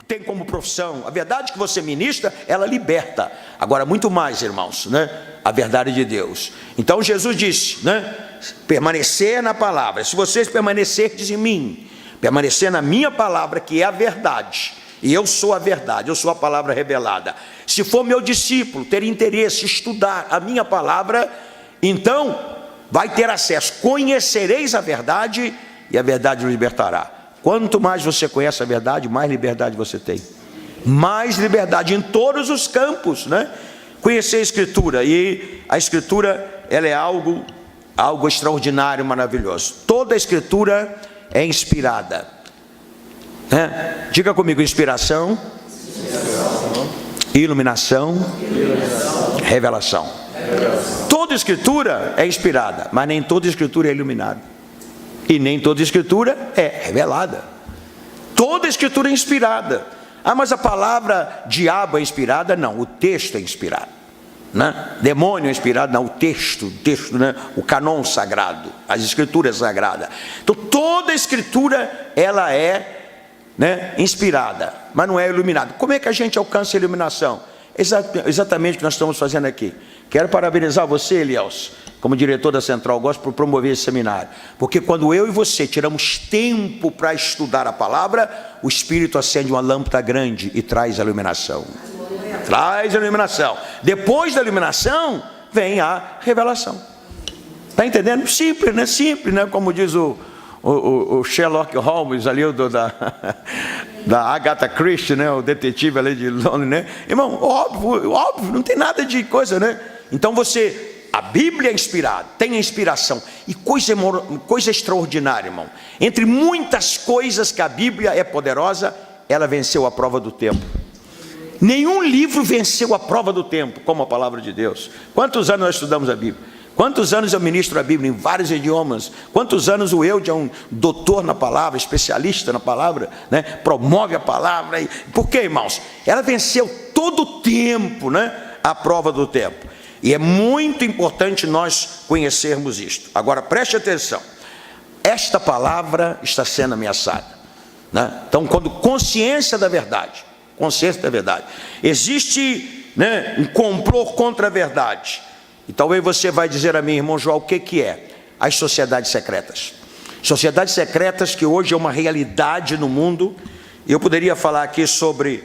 tem como profissão. A verdade que você ministra, ela liberta. Agora, muito mais, irmãos, né? A verdade de Deus. Então Jesus disse, né? Permanecer na palavra. Se vocês permanecerdes em mim, permanecer na minha palavra, que é a verdade, e eu sou a verdade, eu sou a palavra revelada. Se for meu discípulo, ter interesse, estudar a minha palavra, então vai ter acesso. Conhecereis a verdade e a verdade o libertará. Quanto mais você conhece a verdade, mais liberdade você tem. Mais liberdade em todos os campos, né? Conhecer a Escritura, e a Escritura, ela é algo extraordinário, maravilhoso. Toda a Escritura é inspirada, né? Diga comigo: inspiração, iluminação, revelação. Toda Escritura é inspirada, mas nem toda Escritura é iluminada, e nem toda Escritura é revelada. Toda Escritura é inspirada. Ah, mas a palavra diabo é inspirada? Não, o texto é inspirado, né? Demônio é inspirado? Não, o texto, né? O canon sagrado, as escrituras sagradas. Então toda a Escritura, ela é, né, inspirada, mas não é iluminada. Como é que a gente alcança a iluminação? Exatamente o que nós estamos fazendo aqui. Quero parabenizar você, Elielson, como diretor da Central Gospel, por promover esse seminário. Porque quando eu e você tiramos tempo para estudar a palavra, o Espírito acende uma lâmpada grande e traz a iluminação. Traz a iluminação. Depois da iluminação, vem a revelação. Está entendendo? Simples, né? Simples, né? Como diz o Sherlock Holmes ali, da Agatha Christie, né? O detetive ali de Londres, né? Irmão, óbvio, não tem nada de coisa, né? Então a Bíblia é inspirada, tem a inspiração. E coisa extraordinária, irmão. Entre muitas coisas que a Bíblia é poderosa, ela venceu a prova do tempo. Nenhum livro venceu a prova do tempo como a palavra de Deus. Quantos anos nós estudamos a Bíblia? Quantos anos eu ministro a Bíblia em vários idiomas? Quantos anos o Eude é um doutor na palavra, especialista na palavra, né? Promove a palavra. Por quê, irmãos? Ela venceu todo o tempo, né? A prova do tempo. E é muito importante nós conhecermos isto. Agora preste atenção. Esta palavra está sendo ameaçada, né? Então, quando consciência da verdade, existe, né, um complô contra a verdade. E talvez você vai dizer a mim, irmão João, o que é? As sociedades secretas. Sociedades secretas que hoje é uma realidade no mundo. Eu poderia falar aqui sobre,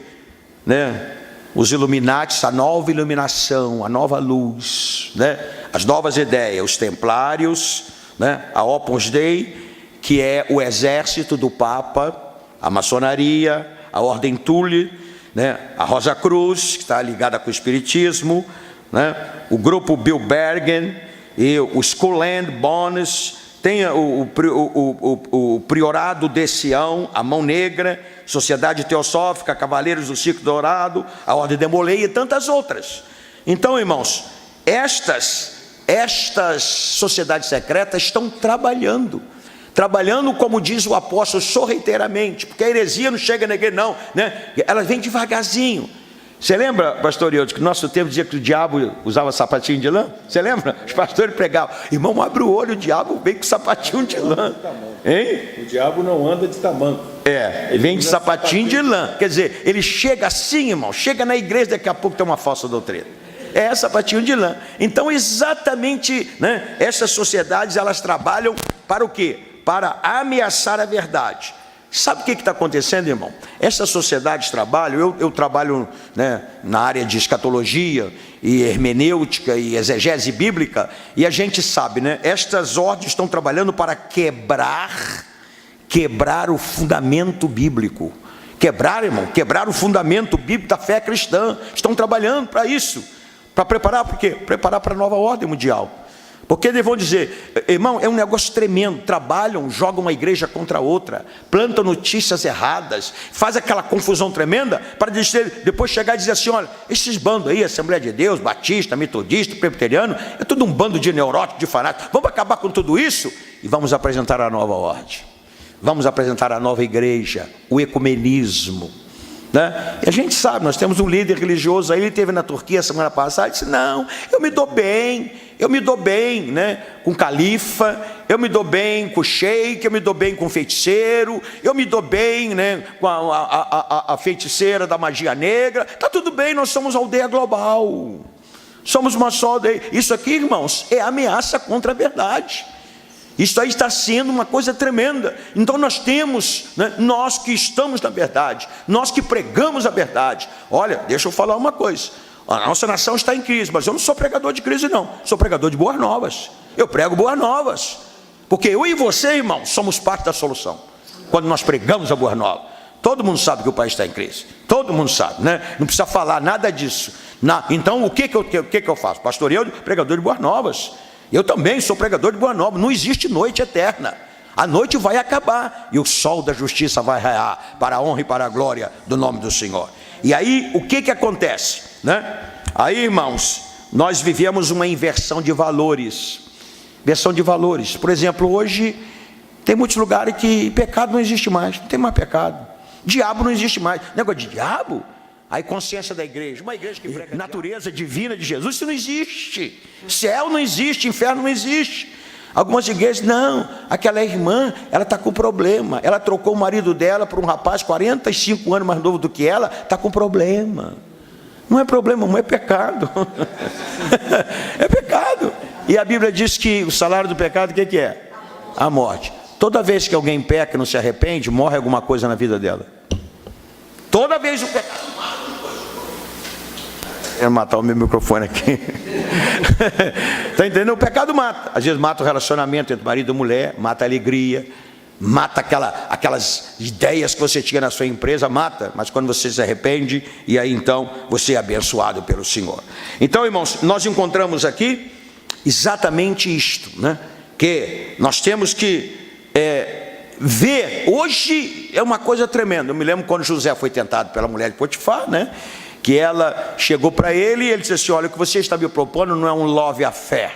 né, os Illuminati, a nova iluminação, a nova luz, né, as novas ideias, os templários, né, a Opus Dei, que é o exército do Papa, a maçonaria, a Ordem Thule, né, a Rosa Cruz, que está ligada com o Espiritismo, né, o grupo Bilbergen e o Skull and Bones, tem o Priorado de Sião, a Mão Negra, Sociedade Teosófica, Cavaleiros do Ciclo Dourado, a Ordem de Molay e tantas outras. Então, irmãos, estas sociedades secretas estão trabalhando, como diz o apóstolo sorrateiramente, porque a heresia não chega na igreja, não, né? Ela vem devagarzinho. Você lembra, pastor Eudes, que no nosso tempo dizia que o diabo usava sapatinho de lã? Você lembra? Os pastores pregavam, irmão, abre o olho, o diabo vem com sapatinho de lã. Hein? O diabo não anda de tamanco. Ele vem de sapatinho de lã. Quer dizer, ele chega assim, irmão, chega na igreja, daqui a pouco tem uma falsa doutrina. É sapatinho de lã. Então, exatamente, né, essas sociedades, elas trabalham para o quê? Para ameaçar a verdade. Sabe o que está acontecendo, irmão? Essas sociedades trabalham, eu trabalho, né, na área de escatologia e hermenêutica e exegese bíblica, e a gente sabe, né, estas ordens estão trabalhando para quebrar o fundamento bíblico. Quebrar o fundamento bíblico da fé cristã. Estão trabalhando para isso. Para preparar para quê? Preparar para a nova ordem mundial. Porque eles vão dizer, irmão, é um negócio tremendo. Trabalham, jogam uma igreja contra a outra, plantam notícias erradas, faz aquela confusão tremenda, para depois chegar e dizer assim, olha, esses bandos aí, Assembleia de Deus, Batista, Metodista, Presbiteriano, é tudo um bando de neuróticos, de fanáticos. Vamos acabar com tudo isso e vamos apresentar a nova ordem. Vamos apresentar a nova igreja, o ecumenismo, né? E a gente sabe, nós temos um líder religioso aí, ele esteve na Turquia semana passada, e disse, não, eu me dou bem, né, com o califa, eu me dou bem com o sheik, eu me dou bem com o feiticeiro, eu me dou bem, né, com a feiticeira da magia negra, está tudo bem, nós somos aldeia global, somos uma só aldeia. Isso aqui, irmãos, é ameaça contra a verdade. Isso aí está sendo uma coisa tremenda. Então nós temos, né, nós que estamos na verdade, nós que pregamos a verdade. Olha, deixa eu falar uma coisa, a nossa nação está em crise, mas eu não sou pregador de crise não, sou pregador de boas novas. Eu prego boas novas, porque eu e você, irmão, somos parte da solução. Quando nós pregamos a boa nova, todo mundo sabe que o país está em crise, todo mundo sabe, né? Não precisa falar nada disso. Então o que eu faço? Pastoreio, pregador de boas novas. Eu também sou pregador de boa nova. Não existe noite eterna, a noite vai acabar e o sol da justiça vai raiar para a honra e para a glória do nome do Senhor. E aí o que acontece, né? Aí, irmãos, nós vivemos uma inversão de valores. Por exemplo, hoje tem muitos lugares que pecado não existe mais, não tem mais pecado, diabo não existe mais. Negócio de diabo, aí consciência da igreja, uma igreja que prega natureza divina de Jesus, isso não existe. Céu não existe, inferno não existe. Algumas igrejas, não, aquela irmã, ela está com problema, ela trocou o marido dela por um rapaz 45 anos mais novo do que ela, está com problema. Não é problema, não é pecado. É pecado. E a Bíblia diz que o salário do pecado, o que é? A morte. Toda vez que alguém peca e não se arrepende, morre alguma coisa na vida dela. Toda vez o pecado mata. Eu matar o meu microfone aqui. Está entendendo? O pecado mata. Às vezes mata o relacionamento entre marido e mulher, mata a alegria, mata aquelas ideias que você tinha na sua empresa, mata. Mas quando você se arrepende, e aí então você é abençoado pelo Senhor. Então, irmãos, nós encontramos aqui exatamente isto, né? Que nós temos que ver. Hoje é uma coisa tremenda. Eu me lembro quando José foi tentado pela mulher de Potifar, né? Que ela chegou para ele e ele disse assim, olha, o que você está me propondo não é um love affair.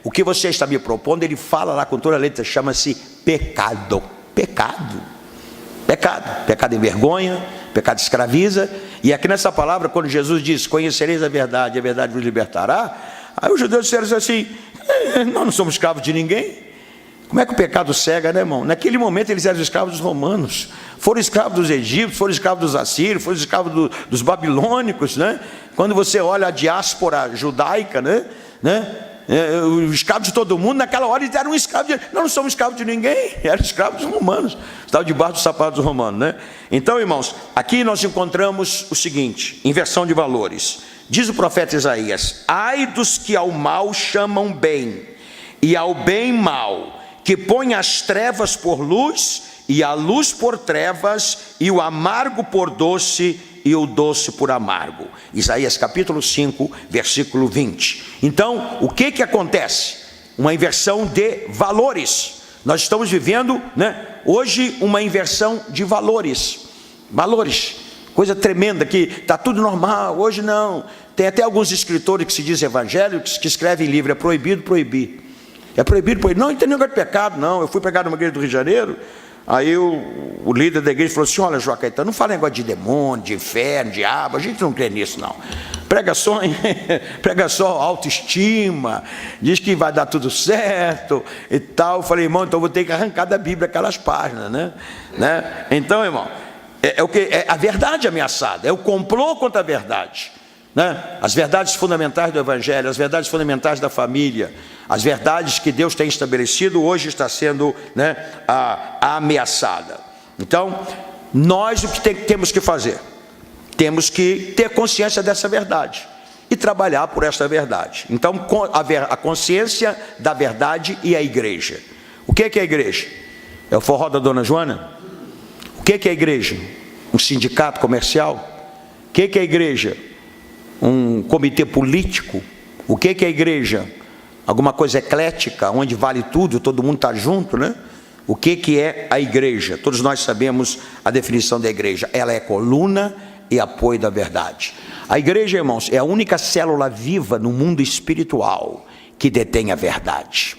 O que você está me propondo, ele fala lá com toda a letra, chama-se pecado. Pecado envergonha, pecado escraviza. E aqui nessa palavra, quando Jesus diz, conhecereis a verdade vos libertará, aí os judeus disseram assim, nós não somos escravos de ninguém. Como é que o pecado cega, né, irmão? Naquele momento eles eram escravos dos romanos, foram escravos dos egípcios, foram escravos dos assírios, foram escravos dos babilônicos, né? Quando você olha a diáspora judaica, né? Os escravos de todo mundo, naquela hora eles eram escravos. Nós não somos escravos de ninguém, eram escravos dos romanos, estavam debaixo dos sapatos dos romanos, né? Então, irmãos, aqui nós encontramos o seguinte, inversão de valores. Diz o profeta Isaías, ai dos que ao mal chamam bem, e ao bem mal, que põe as trevas por luz, e a luz por trevas, e o amargo por doce, e o doce por amargo. Isaías capítulo 5, versículo 20. Então, o que acontece? Uma inversão de valores. Nós estamos vivendo, né, hoje uma inversão de valores. Valores, coisa tremenda, que está tudo normal, hoje não. Tem até alguns escritores que se dizem evangélicos, que escrevem livro, é proibido proibir. É proibido proibir. Não tem negócio de pecado, não. Eu fui pregar numa igreja do Rio de Janeiro, aí o líder da igreja falou assim, olha, João Caetano, não fala negócio de demônio, de inferno, diabo, a gente não crê nisso, não. Prega só autoestima, diz que vai dar tudo certo e tal. Eu falei, irmão, então eu vou ter que arrancar da Bíblia aquelas páginas, né? Então, irmão, é a verdade ameaçada, é o complô contra a verdade, né? As verdades fundamentais do Evangelho, as verdades fundamentais da família, as verdades que Deus tem estabelecido, hoje está sendo, né, ameaçada. Então, nós o que temos que fazer? Temos que ter consciência dessa verdade e trabalhar por essa verdade. Então, a consciência da verdade e a igreja. O que é a igreja? É o forró da Dona Joana? O que é a igreja? Um sindicato comercial? O que é a igreja? Um comitê político? O que é a igreja? Alguma coisa eclética, onde vale tudo, todo mundo está junto, né? O que é a igreja? Todos nós sabemos a definição da igreja. Ela é coluna e apoio da verdade. A igreja, irmãos, é a única célula viva no mundo espiritual que detém a verdade.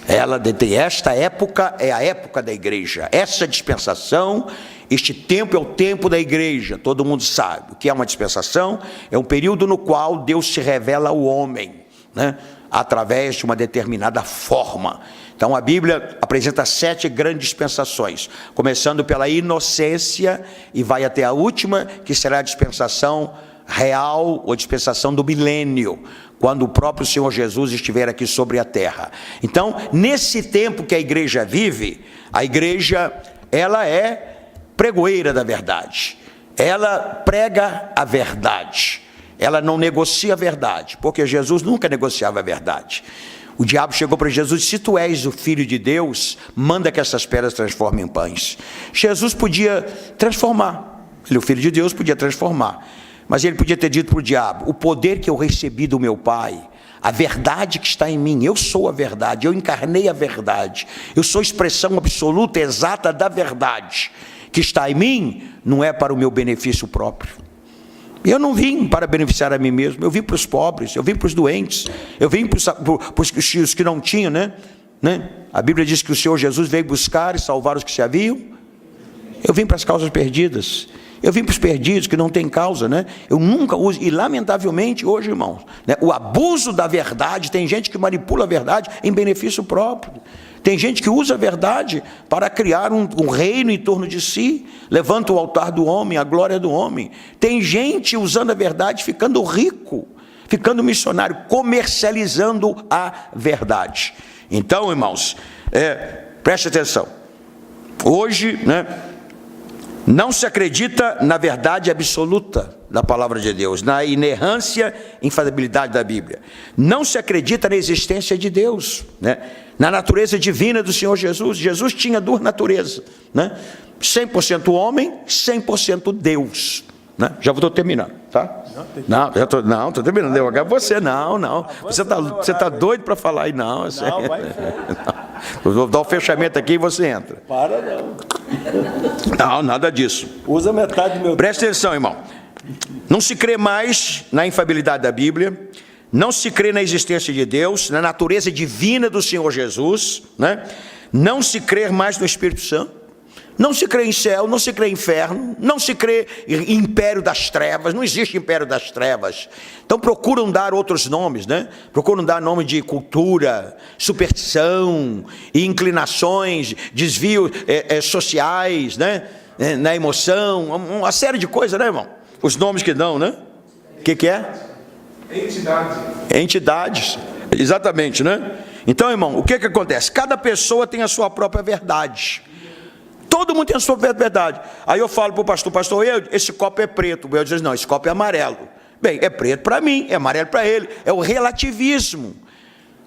Ela detém. Esta época é a época da igreja. Essa dispensação Este tempo é o tempo da igreja, todo mundo sabe. O que é uma dispensação? É um período no qual Deus se revela ao homem, né? Através de uma determinada forma. Então a Bíblia apresenta 7 grandes dispensações, começando pela inocência e vai até a última, que será a dispensação real ou dispensação do milênio, quando o próprio Senhor Jesus estiver aqui sobre a terra. Então, nesse tempo que a igreja vive, a igreja, ela é pregoeira da verdade, ela prega a verdade, ela não negocia a verdade, porque Jesus nunca negociava a verdade. O diabo chegou para Jesus e disse: se tu és o Filho de Deus, manda que essas pedras transformem em pães. Jesus podia transformar, ele, o Filho de Deus, podia transformar, mas ele podia ter dito para o diabo: o poder que eu recebi do meu Pai, a verdade que está em mim, eu sou a verdade, eu encarnei a verdade, eu sou expressão absoluta, exata da verdade que está em mim, não é para o meu benefício próprio. Eu não vim para beneficiar a mim mesmo, eu vim para os pobres, eu vim para os doentes, eu vim para os que não tinham, né? A Bíblia diz que o Senhor Jesus veio buscar e salvar os que se haviam. Eu vim para as causas perdidas, eu vim para os perdidos que não têm causa, né? Eu nunca uso, e lamentavelmente hoje, irmãos, né, o abuso da verdade, tem gente que manipula a verdade em benefício próprio. Tem gente que usa a verdade para criar um reino em torno de si, levanta o altar do homem, a glória do homem. Tem gente usando a verdade, ficando rico, ficando missionário, comercializando a verdade. Então, irmãos, preste atenção. Hoje, né, não se acredita na verdade absoluta da palavra de Deus, na inerrância e infalibilidade da Bíblia. Não se acredita na existência de Deus, né? Na natureza divina do Senhor Jesus. Jesus tinha 2 naturezas, né? 100% homem, 100% Deus, né? Já estou terminando, tá? Não, estou terminando. Eu agora você, não. Você tá doido para falar aí, não. Não, vai. Eu vou dar o fechamento aqui e você entra. Para não. Não, nada disso. Usa metade do meu... Presta atenção, irmão. Não se crê mais na infalibilidade da Bíblia, não se crê na existência de Deus, na natureza divina do Senhor Jesus, né? Não se crê mais no Espírito Santo, não se crê em céu, não se crê em inferno, não se crê em império das trevas, não existe império das trevas. Então procuram dar outros nomes, né? Procuram dar nome de cultura, superstição, inclinações, desvios sociais, né? Na emoção, uma série de coisas, né, irmão? Os nomes que dão, né? O que é? Entidades, exatamente, né? Então, irmão, o que acontece? Cada pessoa tem a sua própria verdade. Todo mundo tem a sua própria verdade. Aí eu falo para o pastor, esse copo é preto. Eu digo: não, esse copo é amarelo. Bem, é preto para mim, é amarelo para ele. É o relativismo.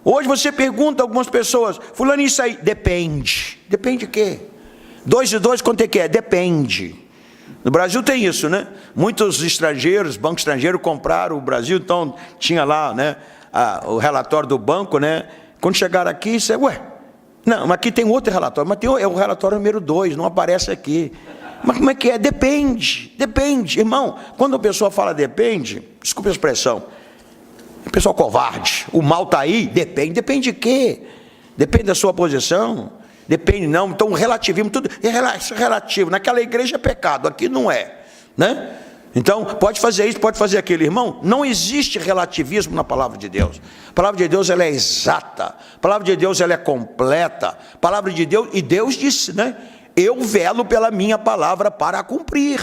Hoje você pergunta a algumas pessoas: fulano, isso aí, depende. Depende de quê? 2 e 2, quanto é que é? Depende. No Brasil tem isso, né? Muitos estrangeiros, banco estrangeiro, compraram o Brasil, então tinha lá, né, o relatório do banco, né? Quando chegaram aqui, você, não, mas aqui tem outro relatório, mas é o relatório número 2, não aparece aqui. Mas como é que é? Depende, irmão. Quando a pessoa fala depende, desculpe a expressão, o pessoal covarde, o mal está aí, depende de quê? Depende da sua posição. Depende não, então o relativismo, tudo é relativo. Naquela igreja é pecado, aqui não é, né? Então, pode fazer isso, pode fazer aquilo, irmão. Não existe relativismo na palavra de Deus. A palavra de Deus, ela é exata. A palavra de Deus, ela é completa. A palavra de Deus, e Deus disse, né? Eu velo pela minha palavra para cumprir.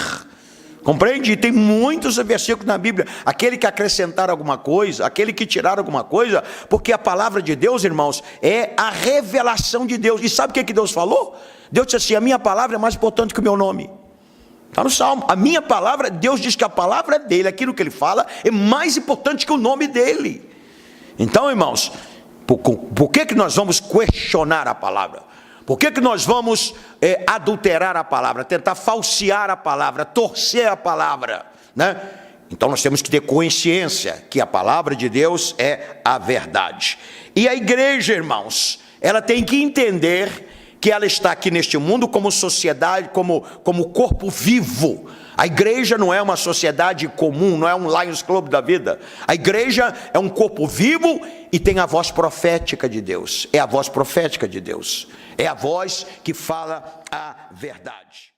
Compreende? Tem muitos versículos na Bíblia. Aquele que acrescentar alguma coisa, aquele que tirar alguma coisa, porque a palavra de Deus, irmãos, é a revelação de Deus. E sabe o que Deus falou? Deus disse assim: a minha palavra é mais importante que o meu nome. Está no Salmo. A minha palavra, Deus diz que a palavra dele, aquilo que ele fala, é mais importante que o nome dele. Então, irmãos, por que nós vamos questionar a palavra? Por que nós vamos adulterar a palavra, tentar falsear a palavra, torcer a palavra, né? Então nós temos que ter consciência que a palavra de Deus é a verdade. E a igreja, irmãos, ela tem que entender que ela está aqui neste mundo como sociedade, como corpo vivo. A igreja não é uma sociedade comum, não é um Lions Club da vida. A igreja é um corpo vivo e tem a voz profética de Deus. É a voz profética de Deus. É a voz que fala a verdade.